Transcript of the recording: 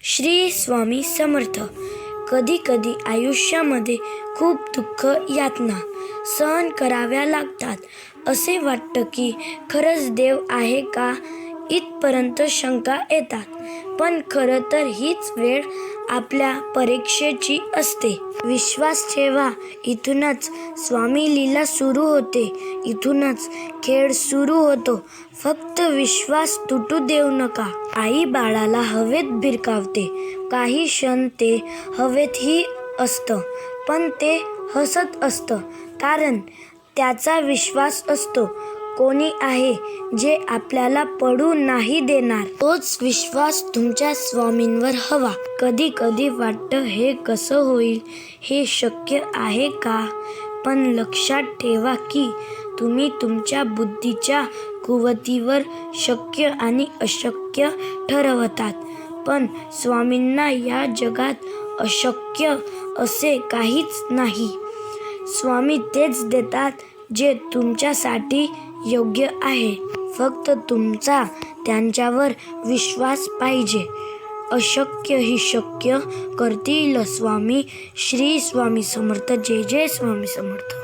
श्री स्वामी समर्थ. कधी कधी आयुष्यामध्ये खूप दुःख यातना सहन कराव्या लागतात. असे वाटतं की खरंच देव आहे का, इथपर्यंत शंका येतात. पण खरं तर हीच वेळ आपल्या परीक्षेची असते. विश्वास ठेवा, इथूनच स्वामी लीला सुरू होते, इथूनच खेळ सुरू होतो. फक्त विश्वास तुटू देऊ नका. आई बाळाला हवेत भिरकावते, काही क्षण ते हवेतही असतं, पण ते हसत असतं, कारण त्याचा विश्वास असतो कोणी आहे जे आपल्याला पडू नाही देणार. तोच विश्वास तुमच्या स्वामींवर हवा. कधी कधी वाटतं हे कसं होईल, हे शक्य आहे का, पण लक्षात ठेवा की तुम्ही तुमच्या बुद्धीच्या कुवतीवर शक्य आणि अशक्य ठरवतात. पण स्वामींना या जगात अशक्य असे काहीच नाही. स्वामी तेच देतात जे तुमच्यासाठी योग्य आहे. फक्त तुमचा त्यांच्यावर विश्वास पाहिजे. अशक्य ही शक्य करतील स्वामी. श्री स्वामी समर्थ. जय जय स्वामी समर्थ.